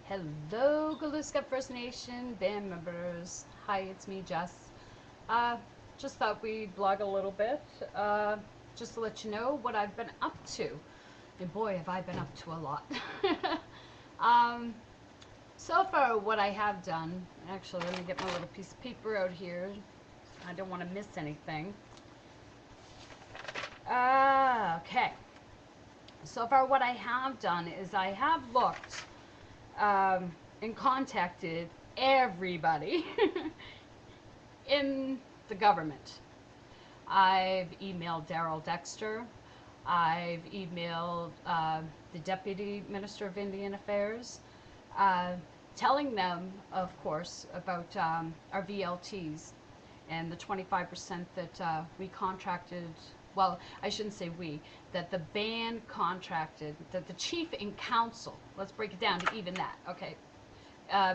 Hello, Glooscap First Nation band members. Hi, it's me, Jess. Just thought we'd blog a little bit, just to let you know what I've been up to. And boy, have I been up to a lot. um, so far, what I have done, actually, let me get my little piece of paper out here. I don't want to miss anything. Okay. So far, what I have done is I have looked and contacted everybody in the government. I've emailed Daryl Dexter. I've emailed the Deputy Minister of Indian Affairs, telling them, of course, about our VLTs and the 25% that we contracted. Well, I shouldn't say we, that the band contracted, that the chief in council, let's break it down to even that, okay?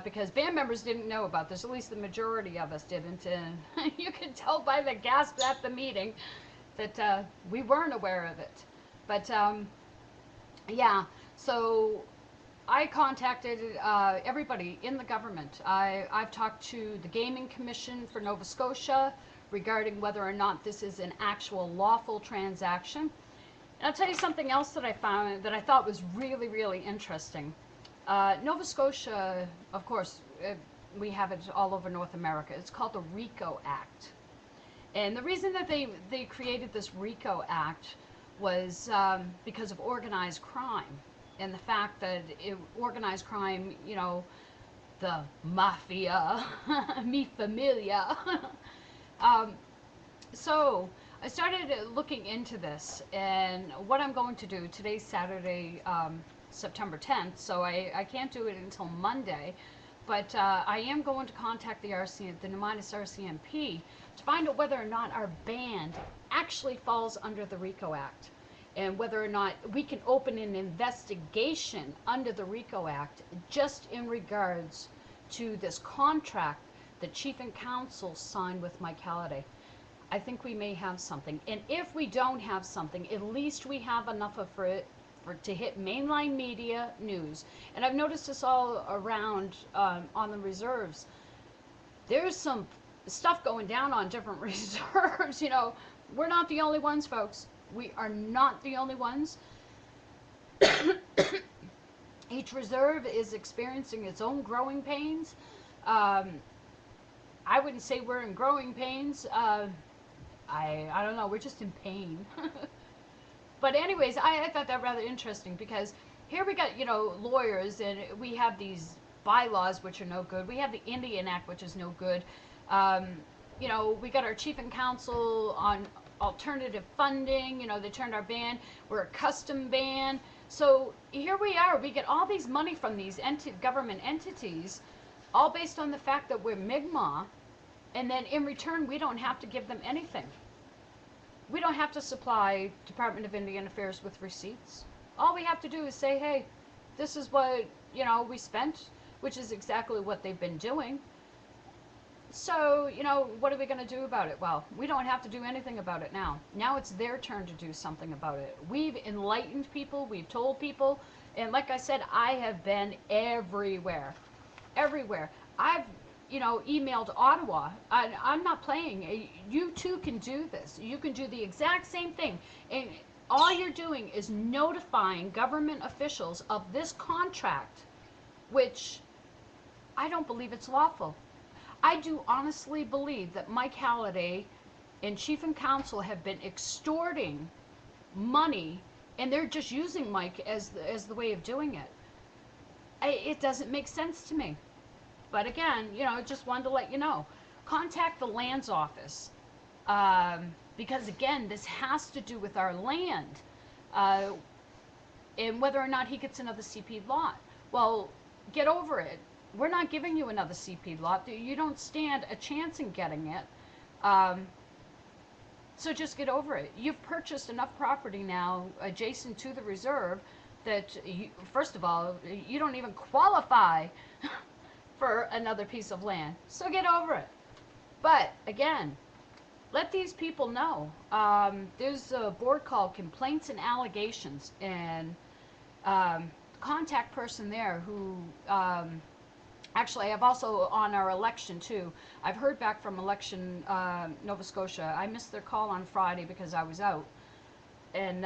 Because band members didn't know about this, at least the majority of us didn't, and you could tell by the gasp at the meeting that we weren't aware of it. But yeah, so I contacted everybody in the government. I've talked to the Gaming Commission for Nova Scotia regarding whether or not this is an actual lawful transaction. And I'll tell you something else that I found that I thought was really, really interesting. Nova Scotia, of course, we have it all over North America. It's called the RICO Act. And the reason that they created this RICO Act was because of organized crime. And the fact that organized crime, you know, the mafia, mi familia. So I started looking into this, and what I'm going to do, today's Saturday, September 10th, so I can't do it until Monday, but I am going to contact the Numinus RCMP to find out whether or not our band actually falls under the RICO Act, and whether or not we can open an investigation under the RICO Act just in regards to this contract that Chief and Council signed with Mike Halliday. I think we may have something. And if we don't have something, at least we have enough of it to hit mainline media news. And I've noticed this all around on the reserves. There's some stuff going down on different reserves. You know, we're not the only ones, folks. We are not the only ones. Each reserve is experiencing its own growing pains. I wouldn't say we're in growing pains. I don't know, we're just in pain. But anyways, I thought that rather interesting, because here we got, you know, lawyers, and we have these bylaws which are no good. We have the Indian Act, which is no good. You know, we got our chief and council on alternative funding. You know, they turned our band. We're a custom band. So here we are. We get all these money from these government entities, all based on the fact that we're Mi'kmaq, and then in return we don't have to give them anything. We don't have to supply Department of Indian Affairs with receipts. All we have to do is say, hey, this is what, you know, we spent, which is exactly what they've been doing. So, you know, what are we going to do about it? Well, we don't have to do anything about it now. Now it's their turn to do something about it. We've enlightened people, we've told people, and like I said, I have been everywhere. Everywhere. I've, you know, emailed Ottawa. I'm not playing. You too can do this. You can do the exact same thing. And all you're doing is notifying government officials of this contract, which I don't believe it's lawful. I do honestly believe that Mike Halliday and Chief and Council have been extorting money, and they're just using Mike as the way of doing it. It doesn't make sense to me. But again, you know, just wanted to let you know. Contact the lands office, because again, this has to do with our land, and whether or not he gets another CP lot. Well, get over it. We're not giving you another CP lot. You don't stand a chance in getting it. So just get over it. You've purchased enough property now adjacent to the reserve that, first of all, you don't even qualify for another piece of land. So get over it. But again, let these people know. There's a board called Complaints and Allegations, and contact person there who, actually, I've also on our election too. I've heard back from election Nova Scotia. I missed their call on Friday because I was out, and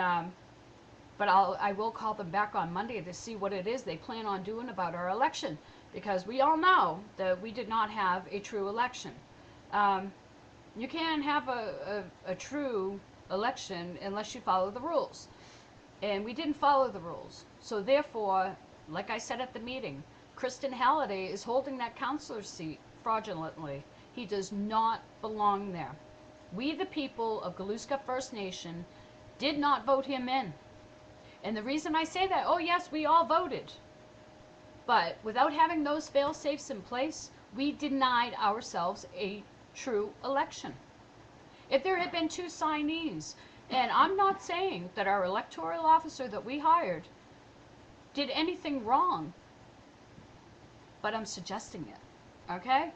but I will call them back on Monday to see what it is they plan on doing about our election, because we all know that we did not have a true election. You can't have a true election unless you follow the rules, and we didn't follow the rules. So therefore, like I said at the meeting, Kristen Halliday is holding that councillor seat fraudulently. He does not belong there. We, the people of Glooscap First Nation, did not vote him in. And the reason I say that, oh yes, we all voted. But without having those fail-safes in place, we denied ourselves a true election. If there had been 2 signees, and I'm not saying that our electoral officer that we hired did anything wrong, but I'm suggesting it, okay?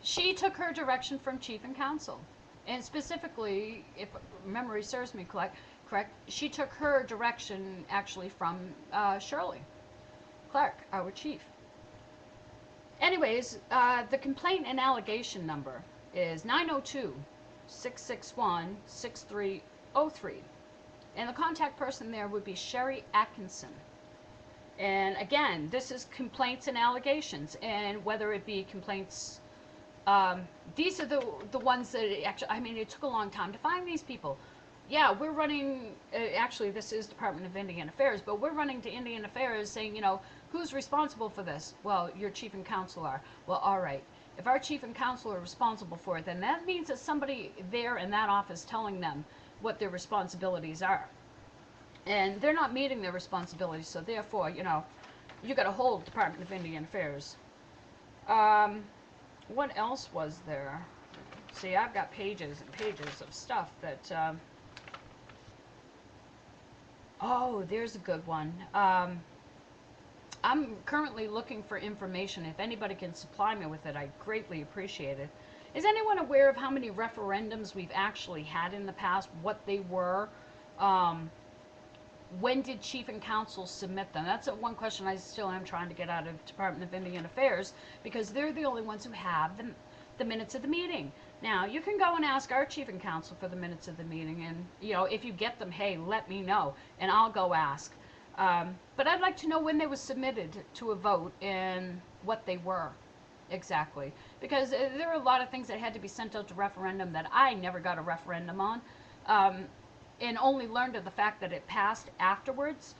She took her direction from Chief and Council. And specifically, if memory serves me correct, she took her direction actually from Shirley Clark, our chief. Anyways, the complaint and allegation number is 902-661-6303. And the contact person there would be Sherry Atkinson. And again, this is complaints and allegations, and whether it be complaints, these are the ones that actually, I mean, it took a long time to find these people. Yeah, we're running, actually this is Department of Indian Affairs, but we're running to Indian Affairs saying, you know, who's responsible for this? Well, your chief and council are. Well, all right. If our chief and council are responsible for it, then that means that somebody there in that office telling them what their responsibilities are. And they're not meeting their responsibilities, so therefore, you know, you got to hold Department of Indian Affairs. What else was there? See, I've got pages and pages of stuff that, oh, there's a good one. I'm currently looking for information. If anybody can supply me with it, I greatly appreciate it. Is anyone aware of how many referendums we've actually had in the past, what they were? When did Chief and Council submit them? That's one question I still am trying to get out of Department of Indian Affairs, because they're the only ones who have the minutes of the meeting. Now, you can go and ask our Chief and Council for the minutes of the meeting, and, you know, if you get them, hey, let me know, and I'll go ask. But I'd like to know when they were submitted to a vote and what they were exactly. Because there are a lot of things that had to be sent out to referendum that I never got a referendum on. And only learned of the fact that it passed afterwards.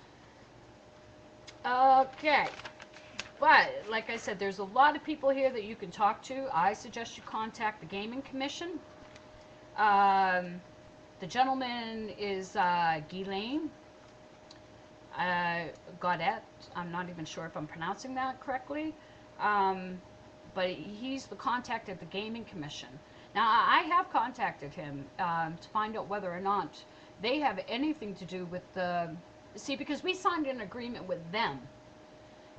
Okay. But, like I said, there's a lot of people here that you can talk to. I suggest you contact the Gaming Commission. The gentleman is Ghislaine Gaudet. I'm not even sure if I'm pronouncing that correctly. But he's the contact at the Gaming Commission. Now, I have contacted him to find out whether or not they have anything to do with the... See, because we signed an agreement with them.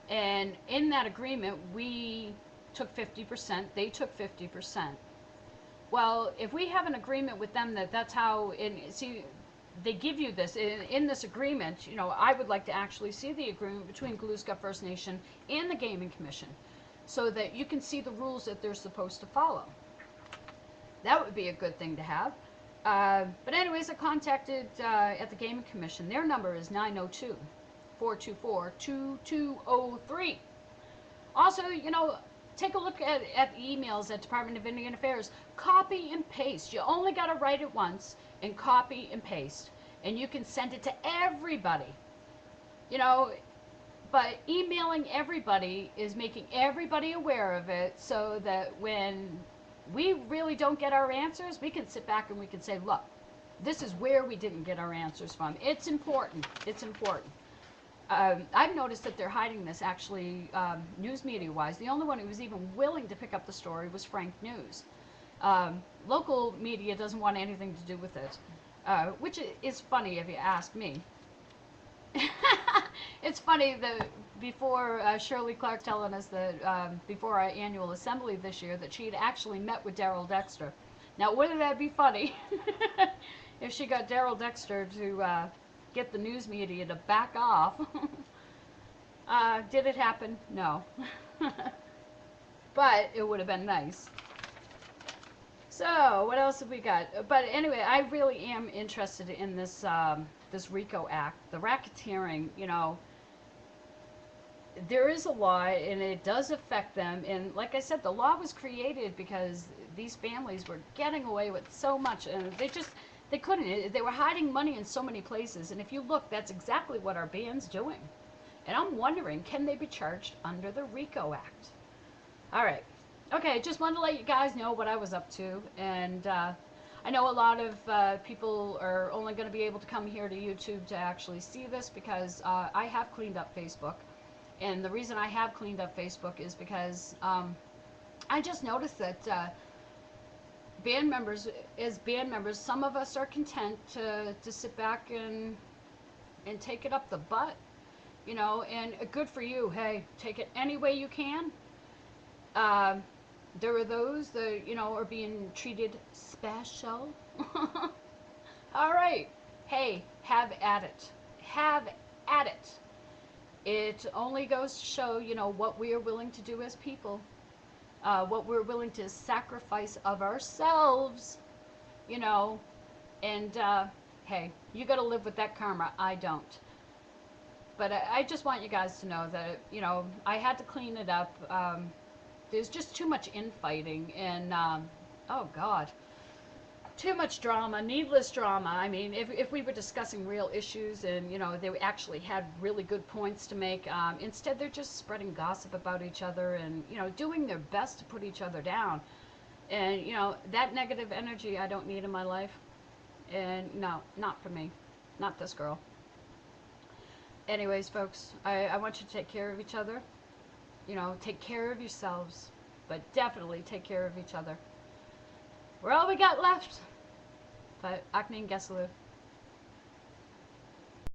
And in that agreement, we took 50%, they took 50%. Well, if we have an agreement with them that's how... see, they give you this. In this agreement, you know, I would like to actually see the agreement between Glooscap First Nation and the Gaming Commission, so that you can see the rules that they're supposed to follow. That would be a good thing to have. But anyways, I contacted at the Gaming Commission. Their number is 902-424-2203. Also, you know, take a look at the emails at Department of Indian Affairs. Copy and paste. You only got to write it once and copy and paste. And you can send it to everybody. You know, but emailing everybody is making everybody aware of it, so that when we really don't get our answers, we can sit back and we can say, look, this is where we didn't get our answers from. It's important. It's important. I've noticed that they're hiding this, actually, news media-wise. The only one who was even willing to pick up the story was Frank News. Local media doesn't want anything to do with it, which is funny if you ask me. It's funny that before Shirley Clark telling us that before our annual assembly this year that she had actually met with Daryl Dexter. Now, wouldn't that be funny if she got Daryl Dexter to get the news media to back off. Did it happen? No. But it would have been nice. So, what else have we got? But anyway, I really am interested in this this RICO Act, the racketeering. You know, there is a law, and it does affect them. And like I said, the law was created because these families were getting away with so much, and they couldn't. They were hiding money in so many places. And if you look, that's exactly what our band's doing. And I'm wondering, can they be charged under the RICO Act? All right. Okay, just wanted to let you guys know what I was up to. And I know a lot of people are only going to be able to come here to YouTube to actually see this because I have cleaned up Facebook. And the reason I have cleaned up Facebook is because I just noticed that band members, some of us are content to sit back and take it up the butt, you know, and good for you. Hey, take it any way you can. There are those that, you know, are being treated special. All right. Hey, have at it. Have at it. It only goes to show, you know, what we are willing to do as people. What we're willing to sacrifice of ourselves, you know. And, hey, you got to live with that karma. I don't. But I just want you guys to know that, you know, I had to clean it up. There's just too much infighting and, oh God, too much drama, needless drama. I mean, if we were discussing real issues and, you know, they actually had really good points to make, instead they're just spreading gossip about each other and, you know, doing their best to put each other down. And, you know, that negative energy I don't need in my life. And no, not for me. Not this girl. Anyways, folks, I want you to take care of each other. You know, take care of yourselves, but definitely take care of each other. We're all we got left. But Aknin Geselu.